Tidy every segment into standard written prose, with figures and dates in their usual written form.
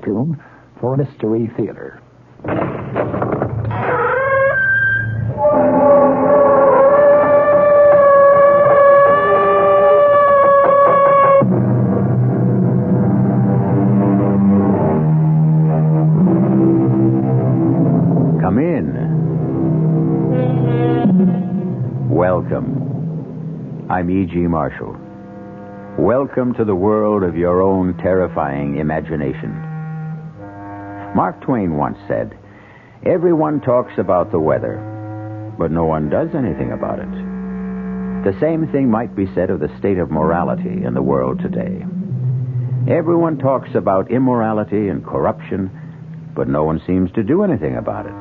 costume for a mystery theater. Come in. Welcome. I'm E.G. Marshall. Welcome to the world of your own terrifying imagination. Mark Twain once said, "Everyone talks about the weather, but no one does anything about it." The same thing might be said of the state of morality in the world today. Everyone talks about immorality and corruption, but no one seems to do anything about it.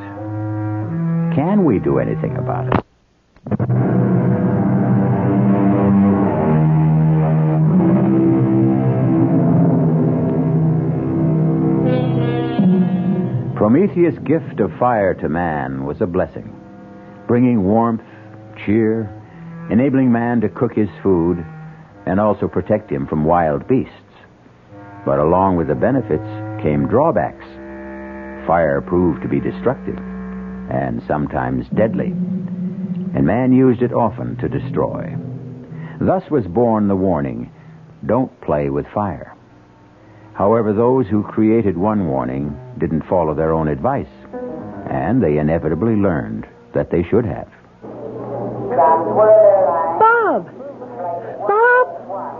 Can we do anything about it? Prometheus' gift of fire to man was a blessing, bringing warmth, cheer, enabling man to cook his food, and also protect him from wild beasts. But along with the benefits came drawbacks. Fire proved to be destructive, and sometimes deadly, and man used it often to destroy. Thus was born the warning, "Don't play with fire." However, those who created one warning didn't follow their own advice, and they inevitably learned that they should have. Bob! Bob!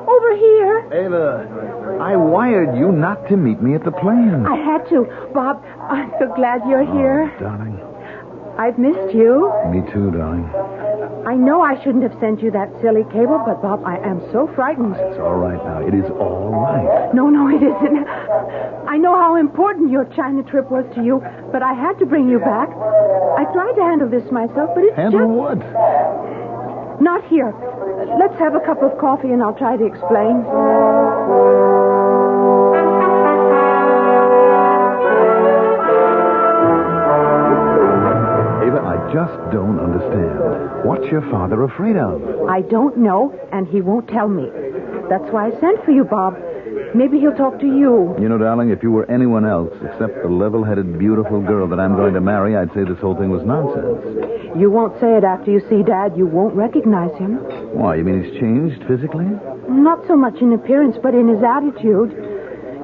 Over here! Ava, I wired you not to meet me at the plane. I had to. Bob, I'm so glad you're here. Darling. I've missed you. Me too, darling. I know I shouldn't have sent you that silly cable, but, Bob, I am so frightened. It's all right now. It is all right. No, it isn't. I know how important your China trip was to you, but I had to bring you back. I tried to handle this myself, but it's Handle just... what? Not here. Let's have a cup of coffee and I'll try to explain. I just don't understand. What's your father afraid of? I don't know, and he won't tell me. That's why I sent for you, Bob. Maybe he'll talk to you. You know, darling, if you were anyone else except the level-headed, beautiful girl that I'm going to marry, I'd say this whole thing was nonsense. You won't say it after you see Dad. You won't recognize him. Why, you mean he's changed physically? Not so much in appearance, but in his attitude.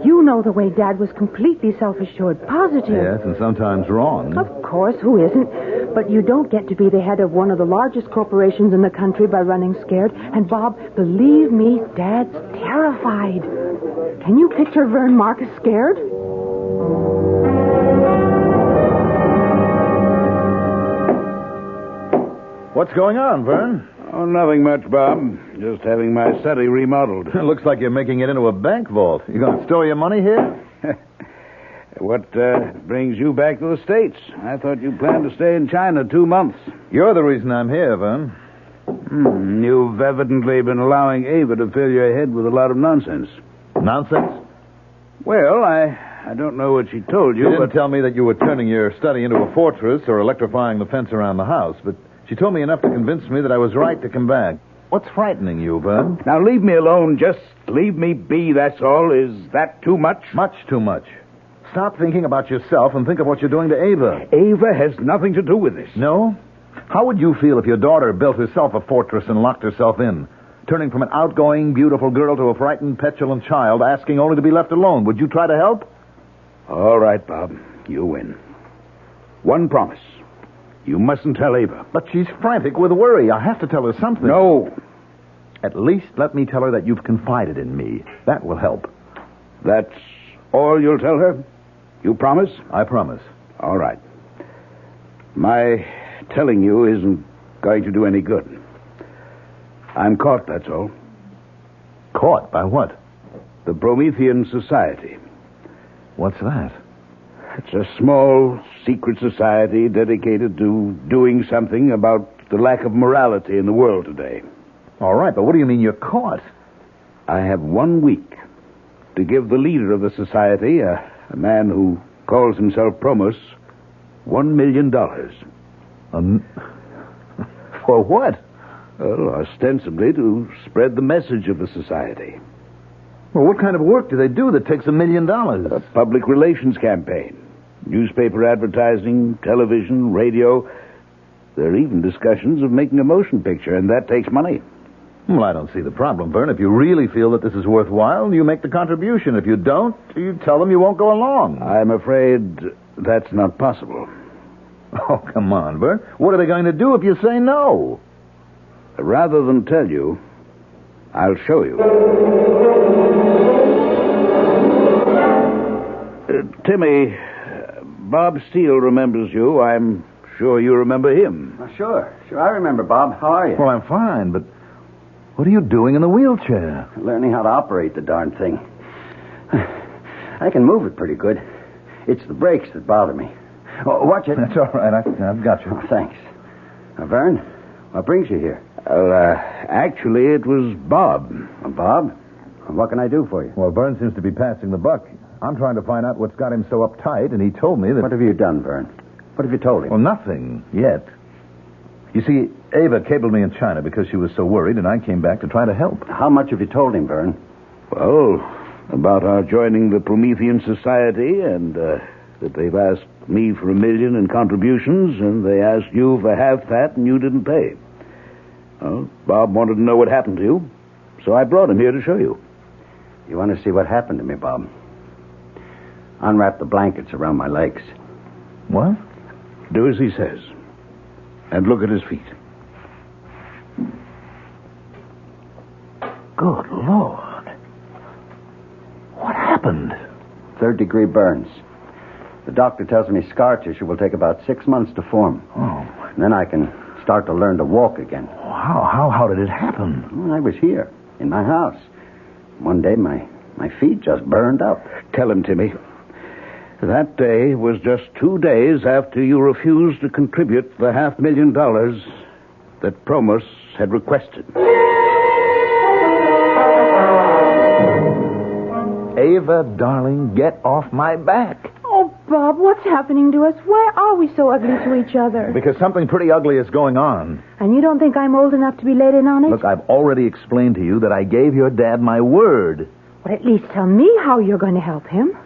You know the way Dad was completely self-assured, positive. Yes, and sometimes wrong. Of course, who isn't? But you don't get to be the head of one of the largest corporations in the country by running scared. And, Bob, believe me, Dad's terrified. Can you picture Vern Marcus scared? What's going on, Vern? Oh, nothing much, Bob. Just having my study remodeled. It looks like you're making it into a bank vault. You going to store your money here? What brings you back to the States? I thought you planned to stay in China 2 months. You're the reason I'm here, Vern. You've evidently been allowing Ava to fill your head with a lot of nonsense. Nonsense? Well, I don't know what she told you, She didn't but... tell me that you were turning your study into a fortress or electrifying the fence around the house, but she told me enough to convince me that I was right to come back. What's frightening you, Vern? Now, leave me alone. Just leave me be, that's all. Is that too much? Much too much. Stop thinking about yourself and think of what you're doing to Ava. Ava has nothing to do with this. No? How would you feel if your daughter built herself a fortress and locked herself in, turning from an outgoing, beautiful girl to a frightened, petulant child, asking only to be left alone? Would you try to help? All right, Bob. You win. One promise. You mustn't tell Ava. But she's frantic with worry. I have to tell her something. No. At least let me tell her that you've confided in me. That will help. That's all you'll tell her? You promise? I promise. All right. My telling you isn't going to do any good. I'm caught, that's all. Caught? By what? The Promethean Society. What's that? It's a small, secret society dedicated to doing something about the lack of morality in the world today. All right, but what do you mean you're caught? I have 1 week to give the leader of the society, a man who calls himself Promos, $1 million. For what? Well, ostensibly to spread the message of the society. Well, what kind of work do they do that takes $1 million? A public relations campaign. Newspaper advertising, television, radio. There are even discussions of making a motion picture, and that takes money. Well, I don't see the problem, Vern. If you really feel that this is worthwhile, you make the contribution. If you don't, you tell them you won't go along. I'm afraid that's not possible. Oh, come on, Vern. What are they going to do if you say no? Rather than tell you, I'll show you. Timmy, Bob Steele remembers you. I'm sure you remember him. Sure. I remember, Bob. How are you? Well, I'm fine, but what are you doing in the wheelchair? Learning how to operate the darn thing. I can move it pretty good. It's the brakes that bother me. Oh, watch it. That's all right. I've got you. Oh, thanks. Now, Vern, what brings you here? Actually, it was Bob. Bob? What can I do for you? Well, Vern seems to be passing the buck. I'm trying to find out what's got him so uptight, and he told me that... What have you done, Vern? What have you told him? Well, nothing yet. You see, Ava cabled me in China because she was so worried, and I came back to try to help. How much have you told him, Vern? Well, about our joining the Promethean Society, and that they've asked me for $1 million in contributions, and they asked you for half that, and you didn't pay. Well, Bob wanted to know what happened to you, so I brought him here to show you. You want to see what happened to me, Bob? Unwrap the blankets around my legs. What? Do as he says. And look at his feet. Good Lord. What happened? 3rd-degree burns. The doctor tells me scar tissue will take about 6 months to form. Oh. And then I can start to learn to walk again. How did it happen? Well, I was here, in my house. One day, my feet just burned up. Tell him, Timmy. That day was just 2 days after you refused to contribute the $500,000 that Promos had requested. Ava, darling, get off my back. Oh, Bob, what's happening to us? Why are we so ugly to each other? Because something pretty ugly is going on. And you don't think I'm old enough to be let in on it? Look, I've already explained to you that I gave your dad my word. Well, at least tell me how you're going to help him.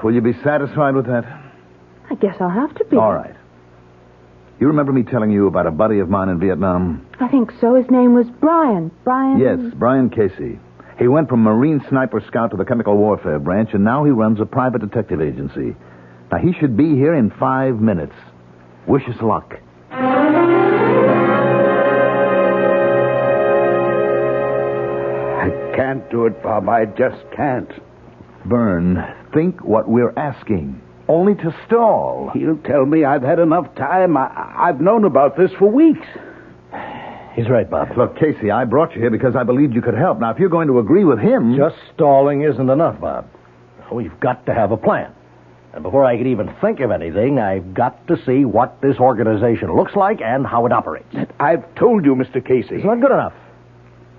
Will you be satisfied with that? I guess I'll have to be. All right. You remember me telling you about a buddy of mine in Vietnam? I think so. His name was Brian. Brian? Yes, Brian Casey. He went from Marine Sniper Scout to the Chemical Warfare Branch, and now he runs a private detective agency. Now, he should be here in 5 minutes. Wish us luck. I can't do it, Bob. I just can't. Vern, think what we're asking. Only to stall. He'll tell me I've had enough time. I've known about this for weeks. He's right, Bob. Look, Casey, I brought you here because I believed you could help. Now, if you're going to agree with him... Just stalling isn't enough, Bob. We've got to have a plan. And before I can even think of anything, I've got to see what this organization looks like and how it operates. I've told you, Mr. Casey. It's not good enough.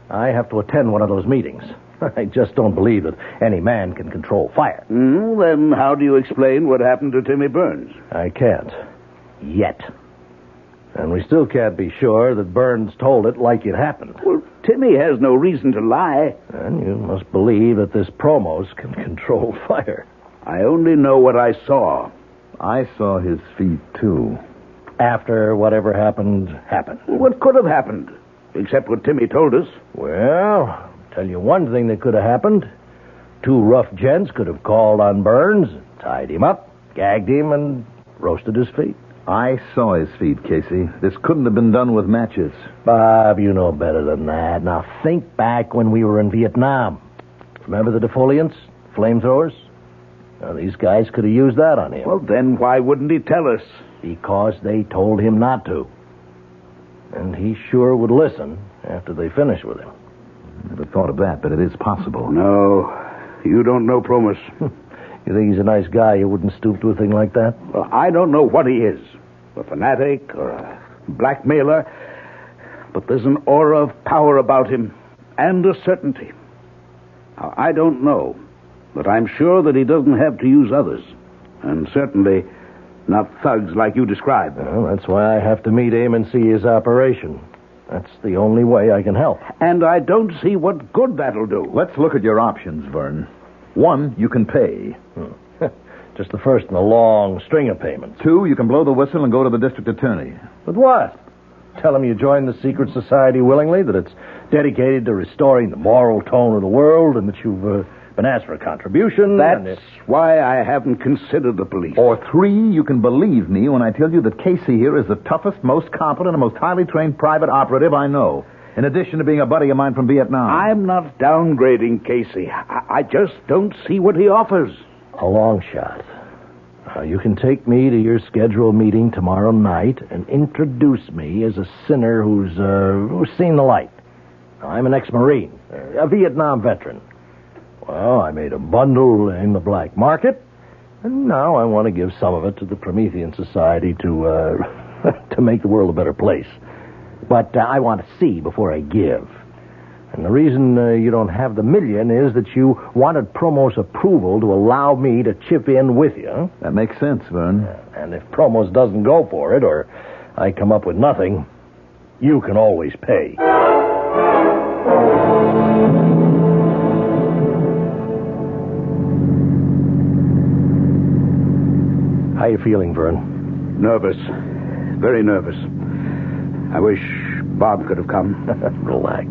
I have to attend one of those meetings. I just don't believe that any man can control fire. Then how do you explain what happened to Timmy Burns? I can't. Yet. And we still can't be sure that Burns told it like it happened. Well, Timmy has no reason to lie. And you must believe that this Promos can control fire. I only know what I saw. I saw his feet, too. After whatever happened, happened. What could have happened? Except what Timmy told us. Well, I'll tell you one thing that could have happened. 2 rough gents could have called on Burns, tied him up, gagged him, and roasted his feet. I saw his feet, Casey. This couldn't have been done with matches. Bob, you know better than that. Now, think back when we were in Vietnam. Remember the defoliants? Flamethrowers? Now, these guys could have used that on him. Well, then why wouldn't he tell us? Because they told him not to. And he sure would listen after they finished with him. Never thought of that, but it is possible. No, you don't know Promos. You think he's a nice guy? You wouldn't stoop to a thing like that? Well, I don't know what he is. A fanatic or a blackmailer. But there's an aura of power about him and a certainty. Now, I don't know, but I'm sure that he doesn't have to use others. And certainly not thugs like you described. Well, that's why I have to meet him and see his operation. That's the only way I can help. And I don't see what good that'll do. Let's look at your options, Vern. 1, you can pay. Just the first in a long string of payments. 2, you can blow the whistle and go to the district attorney. But what? Tell him you joined the secret society willingly, that it's dedicated to restoring the moral tone of the world, and that you've been asked for a contribution. That's why I haven't considered the police. Or 3, you can believe me when I tell you that Casey here is the toughest, most competent, and most highly trained private operative I know, in addition to being a buddy of mine from Vietnam. I'm not downgrading Casey. I just don't see what he offers. A long shot. You can take me to your scheduled meeting tomorrow night and introduce me as a sinner who's seen the light. I'm an ex-Marine, a Vietnam veteran. Well, I made a bundle in the black market, and now I want to give some of it to the Promethean Society to to make the world a better place. But I want to see before I give. And the reason you don't have the $1 million is that you wanted Promo's approval to allow me to chip in with you. That makes sense, Vern. And if Promos doesn't go for it, or I come up with nothing, you can always pay. How you feeling, Vern? Nervous. Very nervous. I wish Bob could have come. Relax.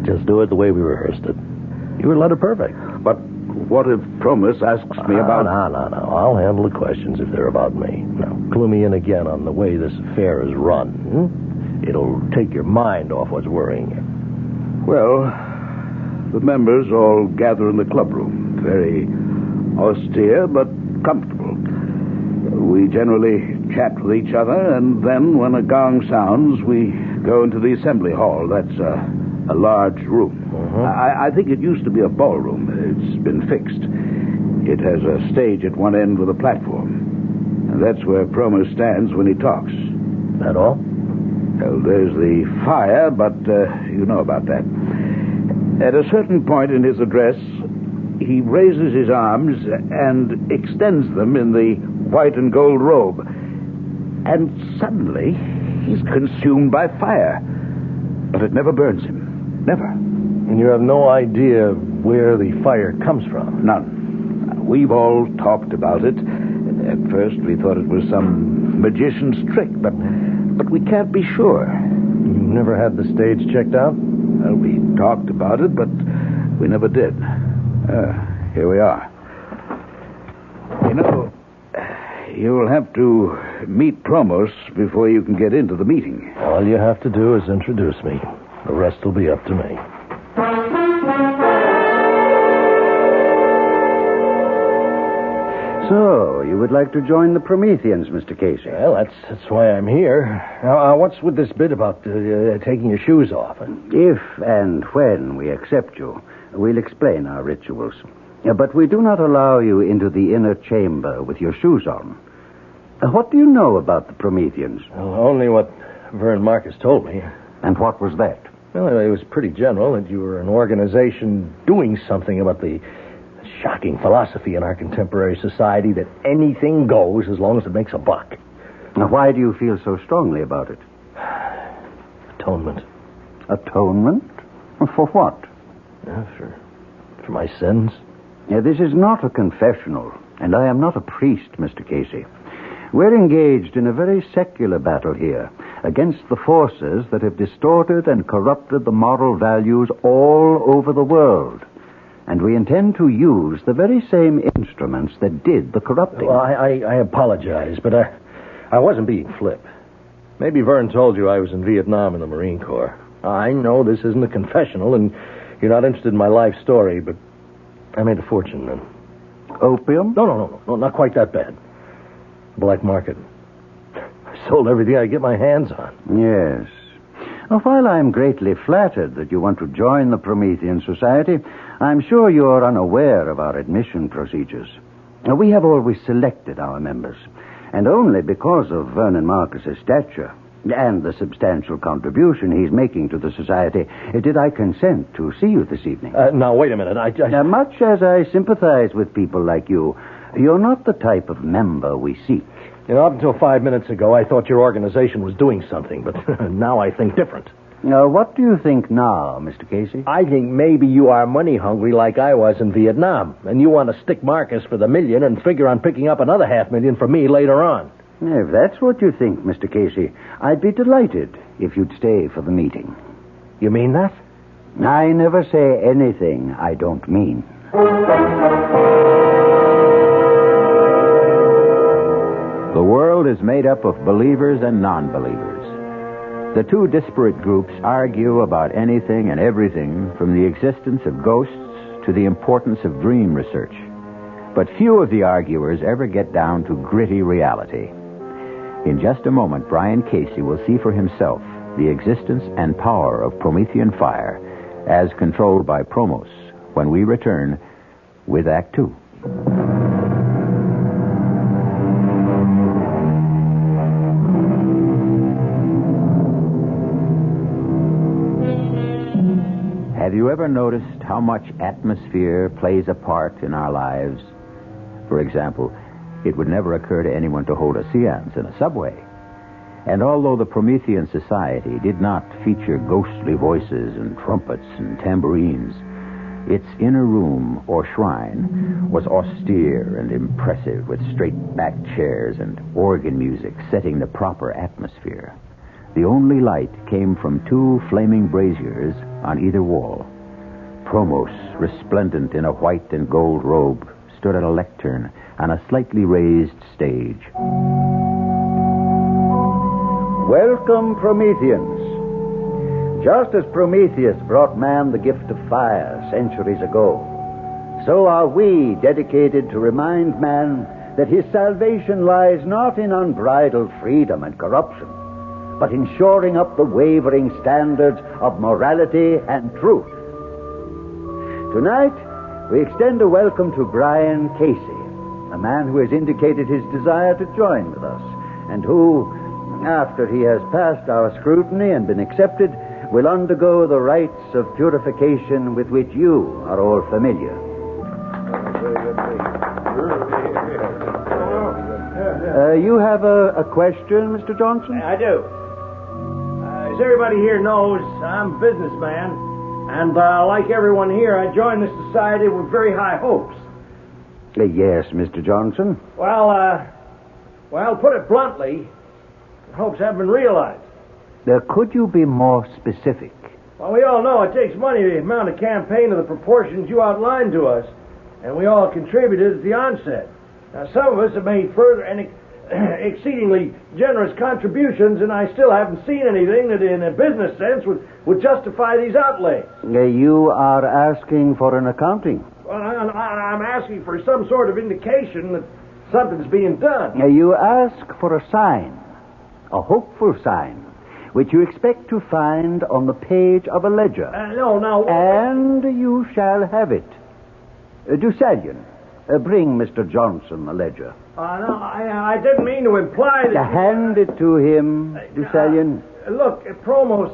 Just do it the way we rehearsed it. You were letter perfect. But what if Promus asks me about... No. I'll handle the questions if they're about me. Now, clue me in again on the way this affair is run. It'll take your mind off what's worrying you. Well, the members all gather in the clubroom. Very austere, but comfortable. We generally chat with each other, and then when a gong sounds, we go into the assembly hall. That's a large room. I think it used to be a ballroom. It's been fixed. It has a stage at one end with a platform. And that's where Promo stands when he talks. That all? Well, there's the fire, but you know about that. At a certain point in his address, he raises his arms and extends them in the white and gold robe. And suddenly, he's consumed by fire. But it never burns him. Never. And you have no idea where the fire comes from? None. We've all talked about it. At first, we thought it was some magician's trick, but we can't be sure. You never had the stage checked out? Well, we talked about it, but we never did. Here we are. You know, you'll have to meet Promos before you can get into the meeting. All you have to do is introduce me. The rest will be up to me. So, you would like to join the Prometheans, Mr. Casey? Well, that's why I'm here. Now, what's with this bit about taking your shoes off? If and when we accept you, we'll explain our rituals. But we do not allow you into the inner chamber with your shoes on. What do you know about the Prometheans? Well, only what Vern Marcus told me. And what was that? Well, it was pretty general that you were an organization doing something about the shocking philosophy in our contemporary society that anything goes as long as it makes a buck. Now, why do you feel so strongly about it? Atonement. Atonement? For what? For my sins. This is not a confessional, and I am not a priest, Mr. Casey. We're engaged in a very secular battle here against the forces that have distorted and corrupted the moral values all over the world. And we intend to use the very same instruments that did the corrupting. Well, I apologize, but I wasn't being flip. Maybe Vern told you I was in Vietnam in the Marine Corps. I know this isn't a confessional, and you're not interested in my life story, but I made a fortune then. Opium? No, not quite that bad. Black market. I sold everything I get my hands on. Yes. Well, while I'm greatly flattered that you want to join the Promethean Society, I'm sure you're unaware of our admission procedures. We have always selected our members, and only because of Vernon Marcus's stature and the substantial contribution he's making to the society did I consent to see you this evening. Now, wait a minute. Now, much as I sympathize with people like you, you're not the type of member we seek. You know, up until 5 minutes ago, I thought your organization was doing something, but now I think different. What do you think now, Mr. Casey? I think maybe you are money hungry like I was in Vietnam, and you want to stick Marcus for the $1 million and figure on picking up another $500,000 for me later on. If that's what you think, Mr. Casey, I'd be delighted if you'd stay for the meeting. You mean that? I never say anything I don't mean. The world is made up of believers and non-believers. The two disparate groups argue about anything and everything, from the existence of ghosts to the importance of dream research. But few of the arguers ever get down to gritty reality. In just a moment, Brian Casey will see for himself the existence and power of Promethean fire as controlled by Promos when we return with Act Two. Have you ever noticed how much atmosphere plays a part in our lives? For example, it would never occur to anyone to hold a seance in a subway. And although the Promethean Society did not feature ghostly voices and trumpets and tambourines, its inner room or shrine was austere and impressive, with straight-backed chairs and organ music setting the proper atmosphere. The only light came from two flaming braziers on either wall. Promos, resplendent in a white and gold robe, stood at a lectern on a slightly raised stage. Welcome, Prometheans. Just as Prometheus brought man the gift of fire centuries ago, so are we dedicated to remind man that his salvation lies not in unbridled freedom and corruption, but in shoring up the wavering standards of morality and truth. Tonight, we extend a welcome to Brian Casey, a man who has indicated his desire to join with us, and who, after he has passed our scrutiny and been accepted, will undergo the rites of purification with which you are all familiar. You have a question, Mr. Johnson? I do. As everybody here knows, I'm a businessman, and like everyone here, I joined this society with very high hopes. Yes, Mr. Johnson. Well, put it bluntly, the hopes haven't been realized. Could you be more specific? Well, we all know it takes money to mount a campaign of the proportions you outlined to us, and we all contributed at the onset. Now, some of us have made further and exceedingly generous contributions, and I still haven't seen anything that, in a business sense, would justify these outlays. You are asking for an accounting? Well, I'm asking for some sort of indication that something's being done. You ask for a sign, a hopeful sign, which you expect to find on the page of a ledger. No. And you shall have it. Deucalion, bring Mr. Johnson the ledger. No, I didn't mean to imply that... Hand it to him, Deucalion. Look, Promos,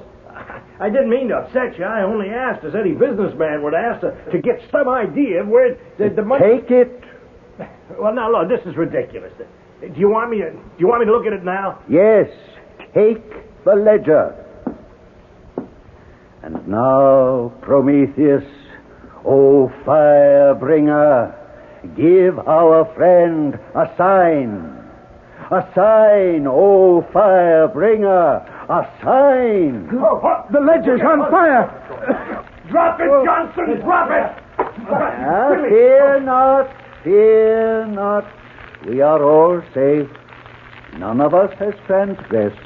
I didn't mean to upset you. I only asked, as any businessman would ask, to get some idea of where the money... Take it. Well, now, look, this is ridiculous. Do you want me to look at it now? Yes, take the ledger. And now, Prometheus, O fire-bringer, give our friend a sign. A sign, O fire-bringer, a sign. The ledger's on fire. Drop it, Johnson, drop it. Fear not. We are all safe. None of us has transgressed.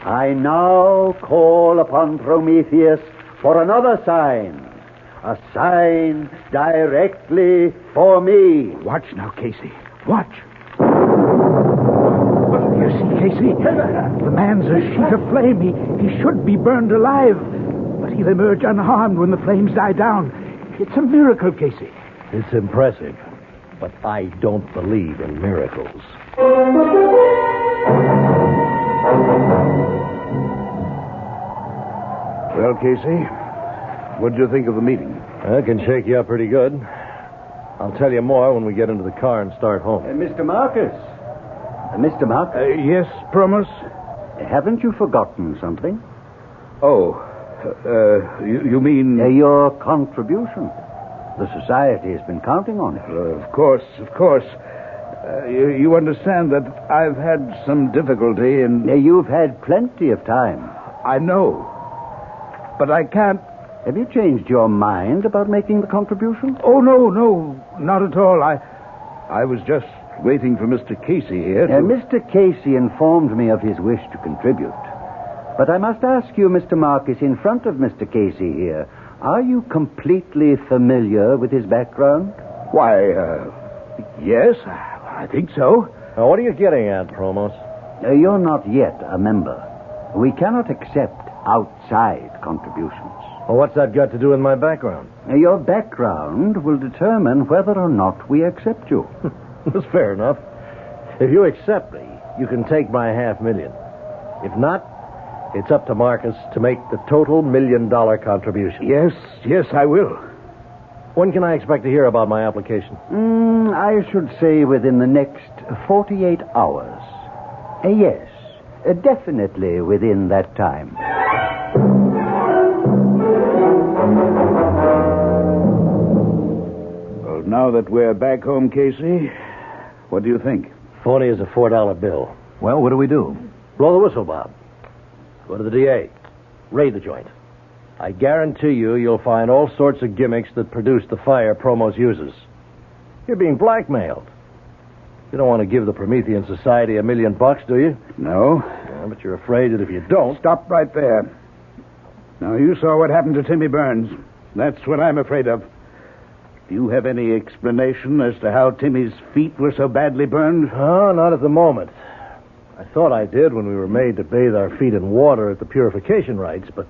I now call upon Prometheus for another sign. A sign directly for me. Watch now, Casey. Watch. You see, Casey? The man's a sheet of flame. He should be burned alive. But he'll emerge unharmed when the flames die down. It's a miracle, Casey. It's impressive, but I don't believe in miracles. Well, Casey, what did you think of the meeting? I can shake you up pretty good. I'll tell you more when we get into the car and start home. Mr. Marcus. Mr. Marcus. Yes, Promos? Haven't you forgotten something? Oh, you mean... Your contribution. The society has been counting on it. Of course. You understand that I've had some difficulty in... You've had plenty of time. I know. But I can't... Have you changed your mind about making the contribution? Oh, no, not at all. I was just waiting for Mr. Casey here to... Mr. Casey informed me of his wish to contribute. But I must ask you, Mr. Marcus, in front of Mr. Casey here, are you completely familiar with his background? Why, yes, I think so. Now, what are you getting at, Promos? You're not yet a member. We cannot accept outside contributions. Well, what's that got to do with my background? Your background will determine whether or not we accept you. That's fair enough. If you accept me, you can take my $500,000. If not, it's up to Marcus to make the total $1 million contribution. Yes, I will. When can I expect to hear about my application? I should say within the next 48 hours. Yes, definitely within that time. Well, now that we're back home, Casey, what do you think? Phony is a $4 bill. Well, what do we do? Blow the whistle, Bob. Go to the DA. Raid the joint. I guarantee you'll find all sorts of gimmicks that produce the fire Promos uses. You're being blackmailed. You don't want to give the Promethean Society $1 million, do you? No. Yeah, but you're afraid that if you don't... Stop right there. Now, you saw what happened to Timmy Burns. That's what I'm afraid of. Do you have any explanation as to how Timmy's feet were so badly burned? Oh, not at the moment. I thought I did when we were made to bathe our feet in water at the purification rites, but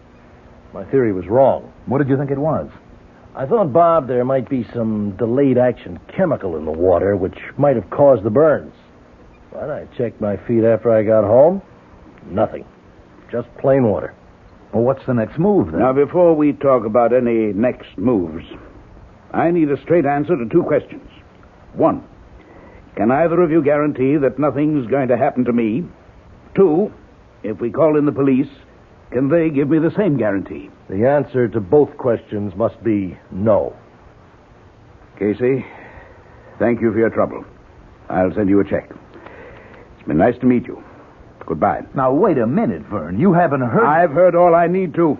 my theory was wrong. What did you think it was? I thought, Bob, there might be some delayed action chemical in the water which might have caused the burns. But I checked my feet after I got home. Nothing. Just plain water. Well, what's the next move, then? Now, before we talk about any next moves, I need a straight answer to two questions. One, can either of you guarantee that nothing's going to happen to me? Two, if we call in the police, can they give me the same guarantee? The answer to both questions must be no. Casey, thank you for your trouble. I'll send you a check. It's been nice to meet you. Goodbye. Now, wait a minute, Vern. You haven't heard... I've heard all I need to.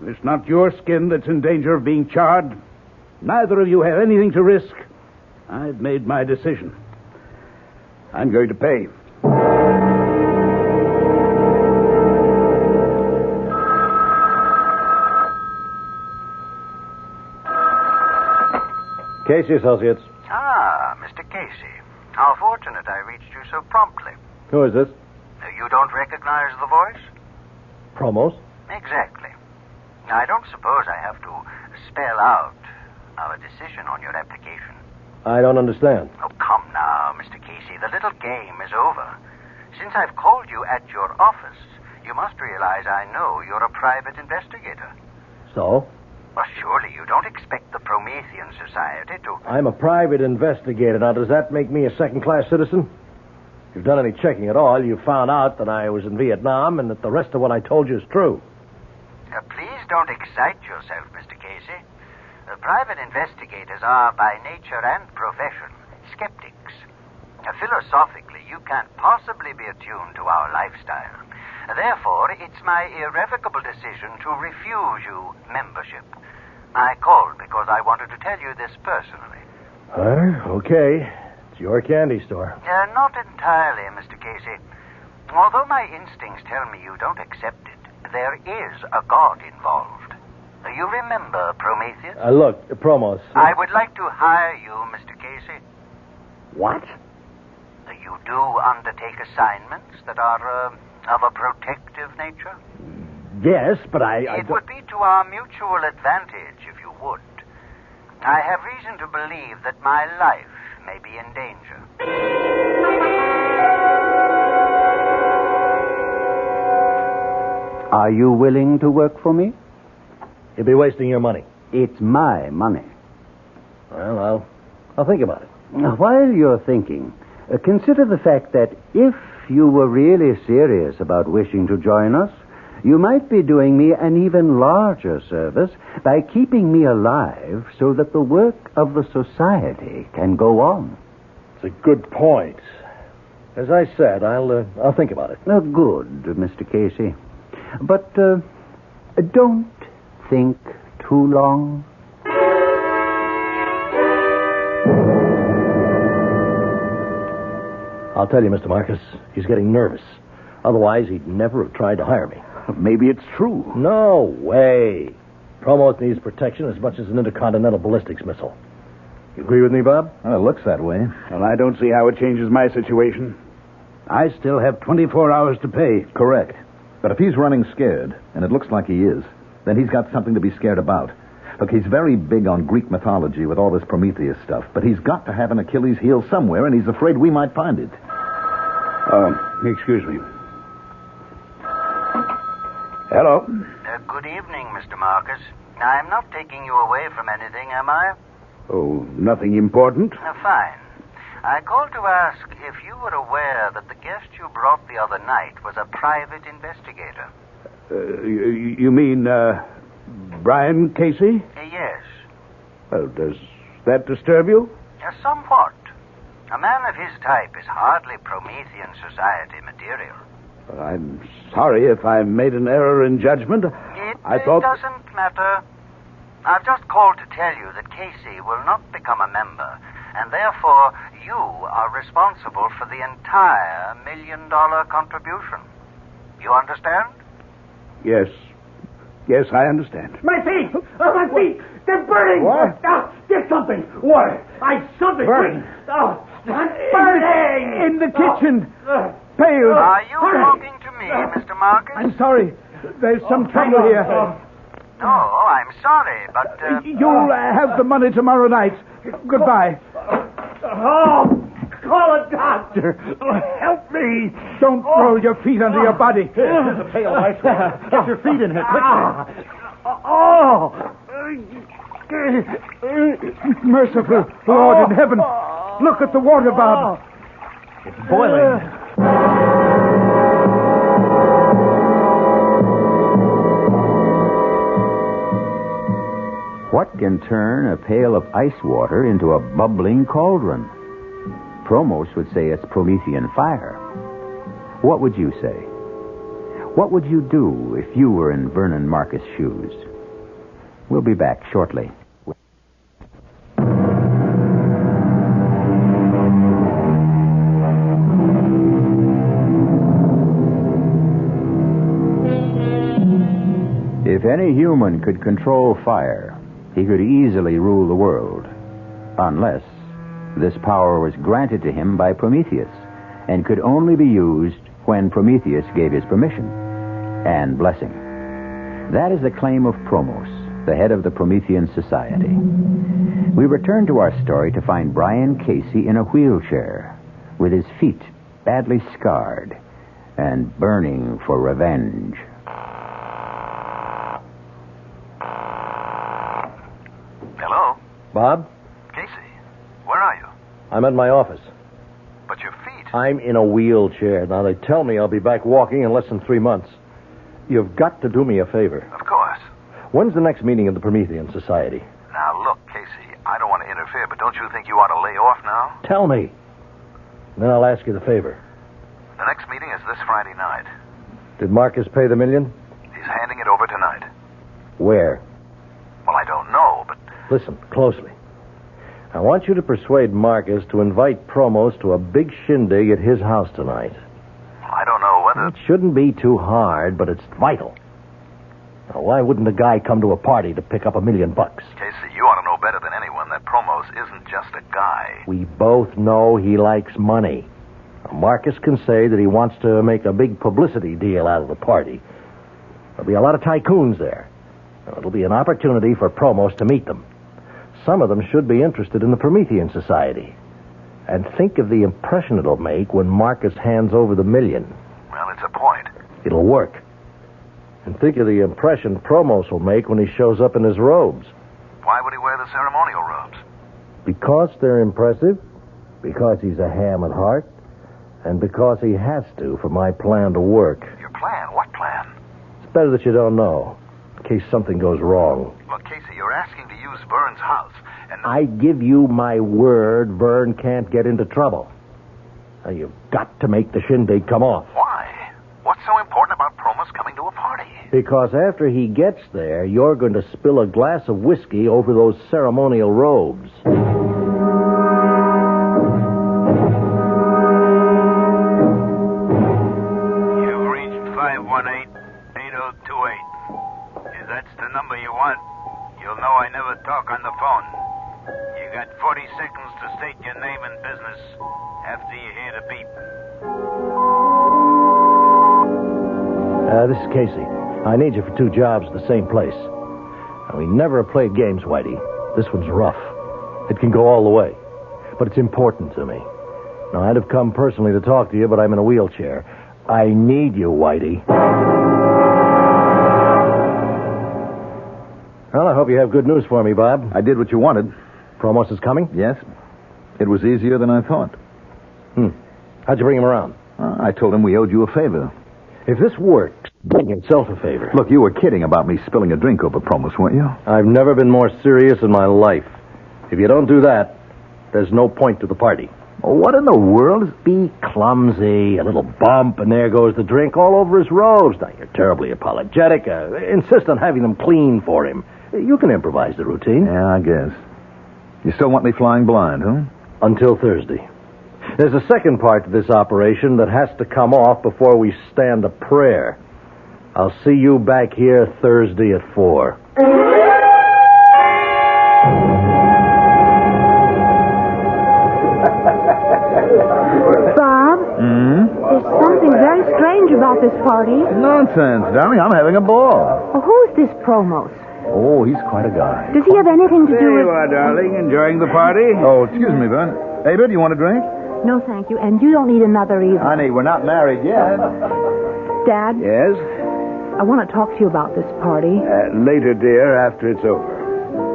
It's not your skin that's in danger of being charred. Neither of you have anything to risk. I've made my decision. I'm going to pay. Casey Associates. Ah, Mr. Casey. How fortunate I reached you so promptly. Who is this? You don't recognize the voice? Promos? Exactly. I don't suppose I have to spell out our decision on your application. I don't understand. Oh, come now, Mr. Casey. The little game is over. Since I've called you at your office, you must realize I know you're a private investigator. So? Well, surely you don't expect the Promethean Society to... I'm a private investigator. Now, does that make me a second-class citizen? If you've done any checking at all, you found out that I was in Vietnam and that the rest of what I told you is true. Please don't excite yourself, Mr. Casey. Private investigators are, by nature and profession, skeptics. Philosophically, you can't possibly be attuned to our lifestyle. Therefore, it's my irrevocable decision to refuse you membership. I called because I wanted to tell you this personally. Okay. It's your candy store. Not entirely, Mr. Casey. Although my instincts tell me you don't accept it, there is a god involved. You remember Prometheus? Look, Promos. I would like to hire you, Mr. Casey. What? You do undertake assignments that are of a protective nature? Yes, but It would be to our mutual advantage if you would. I have reason to believe that my life may be in danger. Are you willing to work for me? You'll be wasting your money. It's my money. Well, I'll think about it. Now, while you're thinking, consider the fact that if you were really serious about wishing to join us, You might be doing me an even larger service by keeping me alive so that the work of the society can go on. It's a good point. As I said, I'll think about it. Good, Mr. Casey. But don't think too long. I'll tell you, Mr. Marcus, he's getting nervous. Otherwise, he'd never have tried to hire me. Maybe it's true. No way. Promos needs protection as much as an intercontinental ballistics missile. You agree with me, Bob? Well, it looks that way. Well, I don't see how it changes my situation. I still have 24 hours to pay. Correct. But if he's running scared, and it looks like he is, then he's got something to be scared about. Look, he's very big on Greek mythology with all this Prometheus stuff, but he's got to have an Achilles heel somewhere, and he's afraid we might find it. Excuse me. Hello? Good evening, Mr. Marcus. I'm not taking you away from anything, am I? Oh, nothing important? Fine. I called to ask if you were aware that the guest you brought the other night was a private investigator. You mean, Brian Casey? Yes. Well, does that disturb you? Somewhat. A man of his type is hardly Promethean society material. I'm sorry if I made an error in judgment. It thought... doesn't matter. I've just called to tell you that Casey will not become a member, and therefore you are responsible for the entire $1 million contribution. You understand? Yes. Yes, I understand. My feet! Oh, my feet! They're burning! What? Get something! Water! Something! Burning. Quick! Oh, I'm burning! In the kitchen. Pale. Are you talking to me, Mr. Marcus? I'm sorry. There's some trouble here. No, I'm sorry, but... You'll have the money tomorrow night. Goodbye. Call a doctor! Help me! Don't roll your feet under your body. Here's a pail of ice water. Get your feet in here, quickly. Merciful Lord in heaven. Look at the water, Bob. It's boiling. What can turn a pail of ice water into a bubbling cauldron? Promos would say it's Promethean fire. What would you say? What would you do if you were in Vernon Marcus' shoes? We'll be back shortly. If any human could control fire, he could easily rule the world, unless this power was granted to him by Prometheus and could only be used when Prometheus gave his permission and blessing. That is the claim of Promos, the head of the Promethean Society. We return to our story to find Brian Casey in a wheelchair, with his feet badly scarred and burning for revenge. Hello? Bob? Casey, where are you? I'm at my office. But your feet... I'm in a wheelchair. Now, they tell me I'll be back walking in less than 3 months. You've got to do me a favor. Of course. When's the next meeting of the Promethean Society? Now, look, Casey, I don't want to interfere, but don't you think you ought to lay off now? Tell me. Then I'll ask you the favor. The next meeting is this Friday night. Did Marcus pay the $1 million? He's handing it over tonight. Where? Well, I don't know, but... Listen closely. I want you to persuade Marcus to invite Promos to a big shindig at his house tonight. I don't know whether... It shouldn't be too hard, but it's vital. Now, why wouldn't a guy come to a party to pick up $1 million? Casey, you ought to know better than anyone that Promos isn't just a guy. We both know he likes money. Now, Marcus can say that he wants to make a big publicity deal out of the party. There'll be a lot of tycoons there. Now, it'll be an opportunity for Promos to meet them. Some of them should be interested in the Promethean Society. And think of the impression it'll make when Marcus hands over the $1 million. Well, it's a point. It'll work. And think of the impression Promos will make when he shows up in his robes. Why would he wear the ceremonial robes? Because they're impressive, because he's a ham at heart, and because he has to for my plan to work. Your plan? What plan? It's better that you don't know, in case something goes wrong. Well, Casey, you're asking to use Vern's house, and... I give you my word Vern can't get into trouble. Now, you've got to make the shindig come off. Why? What's so important about Promos coming to a party? Because after he gets there, you're going to spill a glass of whiskey over those ceremonial robes. You've reached 518-8028. If that's the number you want, you'll know I never talk on the phone. You got 40 seconds to state your name and business after you hear the beep. This is Casey. I need you for 2 jobs at the same place. Now, we never have played games, Whitey. This one's rough. It can go all the way. But it's important to me. Now, I'd have come personally to talk to you, but I'm in a wheelchair. I need you, Whitey. Well, I hope you have good news for me, Bob. I did what you wanted. Promos is coming? Yes. It was easier than I thought. How'd you bring him around? I told him we owed you a favor. If this works, bring yourself a favor. Look, you were kidding about me spilling a drink over Promos, weren't you? I've never been more serious in my life. If you don't do that, there's no point to the party. Well, what in the world? Be clumsy, a little bump, and there goes the drink all over his robes. Now, you're terribly apologetic. Insist on having them clean for him. You can improvise the routine. Yeah, I guess. You still want me flying blind, huh? Until Thursday. There's a second part to this operation that has to come off before we stand a prayer. I'll see you back here Thursday at 4. Bob? There's something very strange about this party. Nonsense, darling. I'm having a ball. Well, who's this Promos? Oh, he's quite a guy. Does he have anything to do There with... you are, darling, enjoying the party? Oh, excuse me, Vern. Ava, do you want a drink? No, thank you. And you don't need another either. Honey, we're not married yet. Dad, Yes? I want to talk to you about this party. Later, dear, after it's over.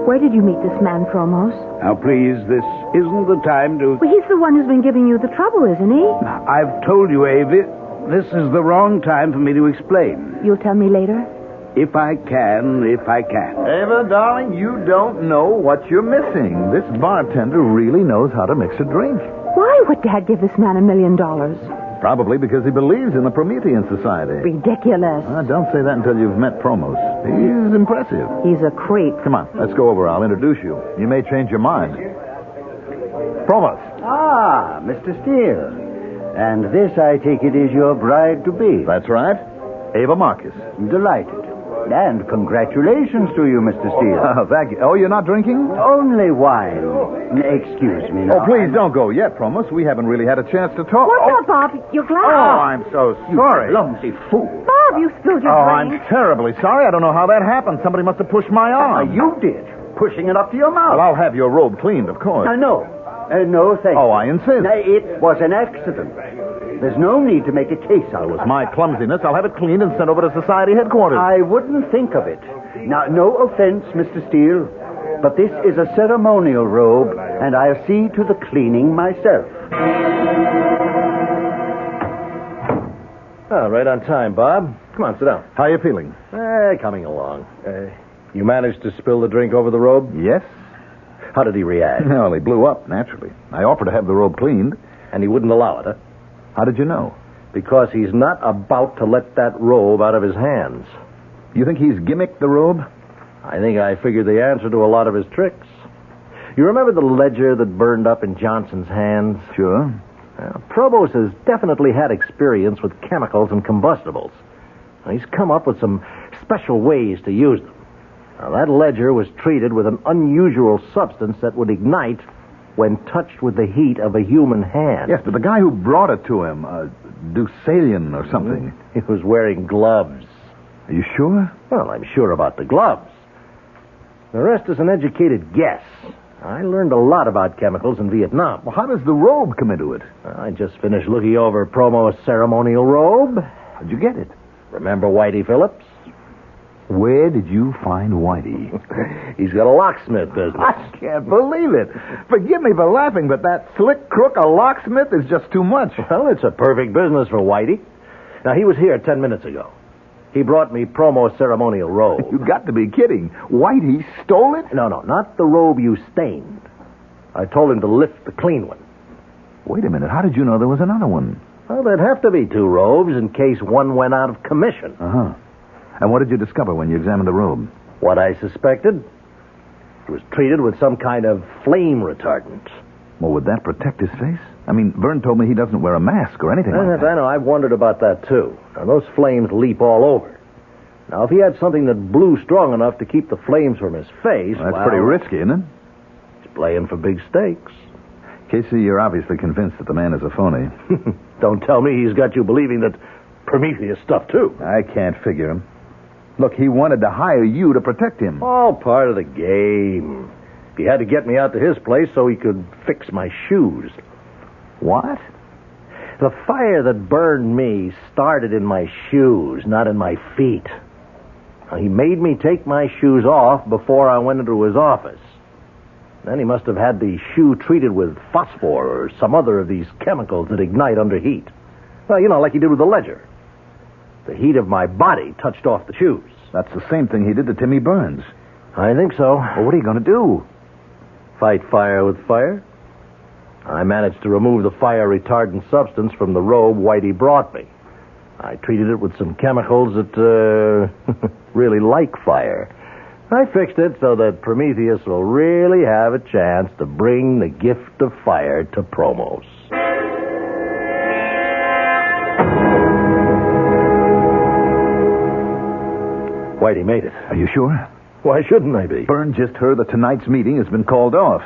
Where did you meet this man, Promos? Now, please, this isn't the time to... Well, he's the one who's been giving you the trouble, isn't he? I've told you, Avie, this is the wrong time for me to explain. You'll tell me later? If I can. Ava, darling, you don't know what you're missing. This bartender really knows how to mix a drink. Why would Dad give this man $1 million? Probably because he believes in the Promethean Society. Ridiculous. Don't say that until you've met Promos. He's impressive. He's a creep. Come on, let's go over. I'll introduce you. You may change your mind. Promos. Ah, Mr. Steele. And this, I take it, is your bride-to-be. That's right. Ava Marcus. Delighted. And congratulations to you, Mr. Steele. Oh, thank you. Oh, you're not drinking? Only wine. Excuse me now. Oh, please don't go yet, Promos. We haven't really had a chance to talk. What's up, Bob? Your glass. Oh, I'm so sorry. Clumsy fool. Bob, you spilled your I'm drink. terribly sorry. I don't know how that happened. Somebody must have pushed my arm. You did. Pushing it up to your mouth. Well, I'll have your robe cleaned, of course. No. No, thank you. Oh, I insist. It was an accident. There's no need to make a case out of it. My clumsiness. I'll have it cleaned and sent over to Society headquarters. I wouldn't think of it. Now, no offense, Mr. Steele, but this is a ceremonial robe, and I'll see to the cleaning myself. Oh, right on time, Bob. Come on, sit down. How are you feeling? Coming along. You managed to spill the drink over the robe? Yes. How did he react? Well, he blew up, naturally. I offered to have the robe cleaned. And he wouldn't allow it, huh? How did you know? Because he's not about to let that robe out of his hands. You think he's gimmicked the robe? I think I figured the answer to a lot of his tricks. You remember the ledger that burned up in Johnson's hands? Sure. Probos has definitely had experience with chemicals and combustibles. He's come up with some special ways to use them. Now, that ledger was treated with an unusual substance that would ignite when touched with the heat of a human hand. Yes, but the guy who brought it to him, Deucalion or something. He was wearing gloves. Are you sure? Well, I'm sure about the gloves. The rest is an educated guess. I learned a lot about chemicals in Vietnam. Well, how does the robe come into it? I just finished looking over Promo's ceremonial robe. How'd you get it? Remember Whitey Phillips? Where did you find Whitey? He's got a locksmith business. I can't believe it. Forgive me for laughing, but that slick crook, a locksmith, is just too much. Well, it's a perfect business for Whitey. Now, he was here 10 minutes ago. He brought me promo ceremonial robe. You got to be kidding. Whitey stole it? No, not the robe you stained. I told him to lift the clean one. Wait a minute. How did you know there was another one? Well, there'd have to be 2 robes in case one went out of commission. Uh-huh. And what did you discover when you examined the robe? What I suspected. It was treated with some kind of flame retardant. Well, would that protect his face? I mean, Vern told me he doesn't wear a mask or anything like that. I know. I've wondered about that, too. Now, those flames leap all over. Now, if he had something that blew strong enough to keep the flames from his face... Well, that's pretty risky, isn't it? He's playing for big stakes. Casey, you're obviously convinced that the man is a phony. Don't tell me he's got you believing that Prometheus stuff, too. I can't figure him. Look, he wanted to hire you to protect him. All part of the game. He had to get me out to his place so he could fix my shoes. What? The fire that burned me started in my shoes, not in my feet. Now, he made me take my shoes off before I went into his office. Then he must have had the shoe treated with phosphor or some other of these chemicals that ignite under heat. Well, you know, like he did with the ledger. The heat of my body touched off the shoes. That's the same thing he did to Timmy Burns. I think so. Well, what are you going to do? Fight fire with fire. I managed to remove the fire retardant substance from the robe Whitey brought me. I treated it with some chemicals that really like fire. I fixed it so that Prometheus will really have a chance to bring the gift of fire to Promos. Whitey made it. Are you sure? Why shouldn't I be? Byrne just heard that tonight's meeting has been called off.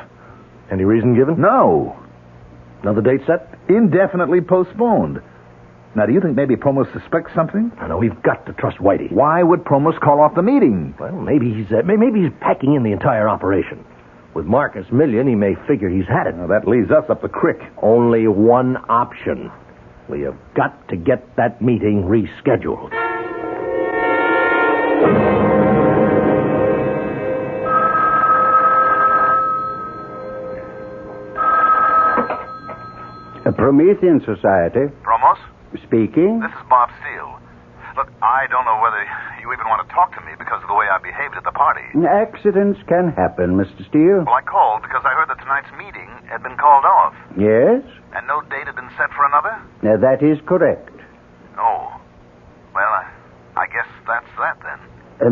Any reason given? No. Another date set? Indefinitely postponed. Now, do you think maybe Promos suspects something? I know, we've got to trust Whitey. Why would Promos call off the meeting? Well, maybe he's packing in the entire operation. With Marcus Million, he may figure he's had it. Now, that leaves us up the creek. Only one option. We have got to get that meeting rescheduled. A Promethean Society. Promos? Speaking. This is Bob Steele. Look, I don't know whether you even want to talk to me because of the way I behaved at the party. Accidents can happen, Mr. Steele. Well, I called because I heard that tonight's meeting had been called off. Yes? And no date had been set for another? That is correct. Oh. Well, I guess that's that then.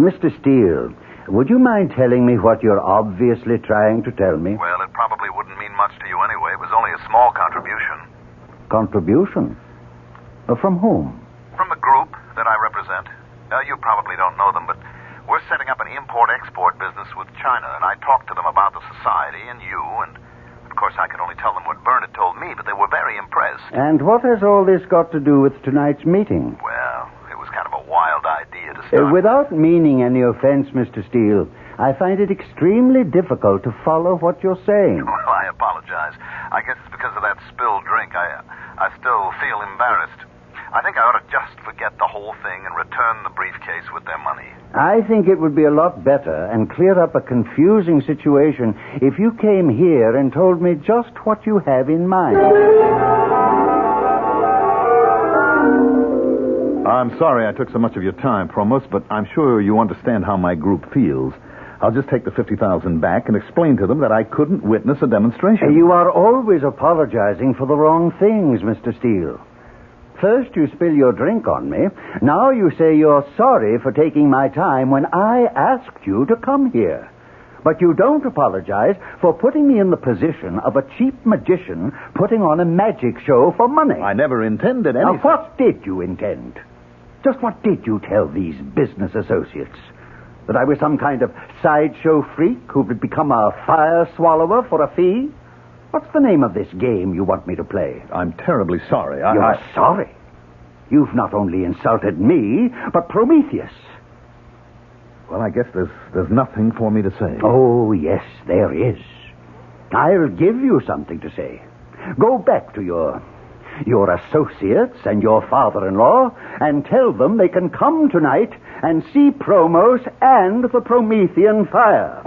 Mr. Steele, would you mind telling me what you're obviously trying to tell me? Well, it probably wouldn't mean much to you anyway. It was only a small contribution. Contribution? From whom? From the group that I represent. You probably don't know them, but we're setting up an import-export business with China, and I talked to them about the society and you, and of course I could only tell them what Byrne had told me, but they were very impressed. And what has all this got to do with tonight's meeting? Well, it was kind of a wild idea to start. Without meaning any offense, Mr. Steele, I find it extremely difficult to follow what you're saying. Well, I apologize. I guess it's because of that spilled drink. I still feel embarrassed. I think I ought to just forget the whole thing and return the briefcase with their money. I think it would be a lot better and clear up a confusing situation if you came here and told me just what you have in mind. I'm sorry I took so much of your time, Promos, but I'm sure you understand how my group feels. I'll just take the $50,000 back and explain to them that I couldn't witness a demonstration. You are always apologizing for the wrong things, Mr. Steele. First you spill your drink on me. Now you say you're sorry for taking my time when I asked you to come here. But you don't apologize for putting me in the position of a cheap magician putting on a magic show for money. I never intended anything. Now, what did you intend? Just what did you tell these business associates? That I was some kind of sideshow freak who would become a fire swallower for a fee? What's the name of this game you want me to play? I'm terribly sorry. You're sorry? You've not only insulted me, but Prometheus. Well, I guess there's nothing for me to say. Oh, yes, there is. I'll give you something to say. Go back to your associates and your father-in-law and tell them they can come tonight and see Promos and the Promethean fire.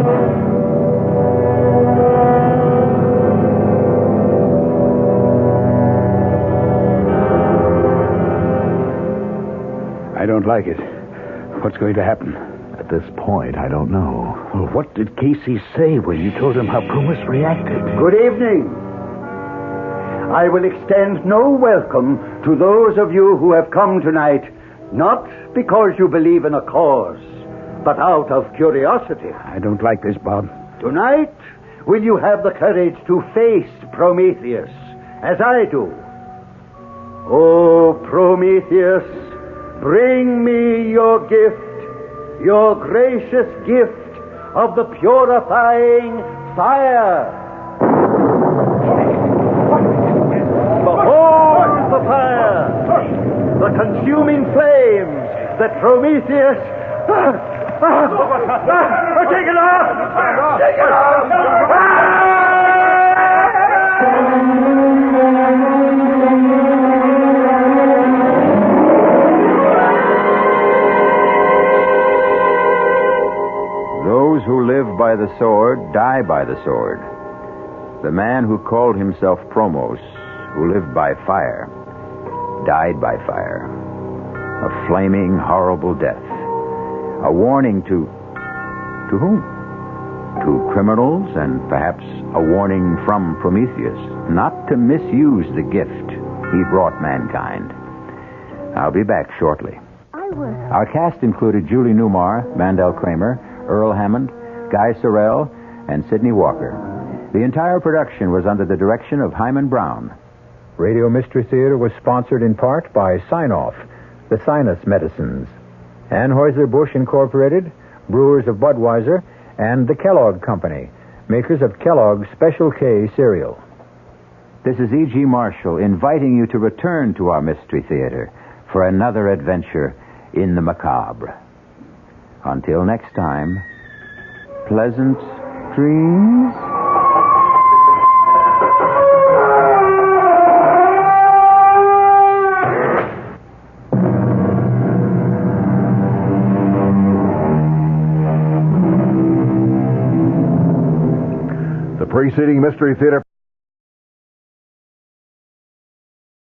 I don't like it. What's going to happen? At this point, I don't know. Well, what did Casey say when you told him how Pumas reacted? Good evening. I will extend no welcome to those of you who have come tonight, not because you believe in a cause, but out of curiosity. I don't like this, Bob. Tonight, will you have the courage to face Prometheus, as I do? Oh, Prometheus, bring me your gift, your gracious gift of the purifying fire. Behold the fire, the consuming flames that Prometheus... Take it off! Take it off! Those who live by the sword die by the sword. The man who called himself Promos, who lived by fire, died by fire. A flaming, horrible death. A warning to whom? To criminals, and perhaps a warning from Prometheus not to misuse the gift he brought mankind. I'll be back shortly. Our cast included Julie Newmar, Mandel Kramer, Earl Hammond, Guy Sorrell, and Sidney Walker. The entire production was under the direction of Hyman Brown. Radio Mystery Theater was sponsored in part by Sign-Off, the Sinus Medicines, Anheuser-Busch Incorporated, Brewers of Budweiser, and the Kellogg Company, makers of Kellogg's Special K cereal. This is E.G. Marshall inviting you to return to our Mystery Theater for another adventure in the macabre. Until next time, pleasant dreams. The preceding Mystery Theater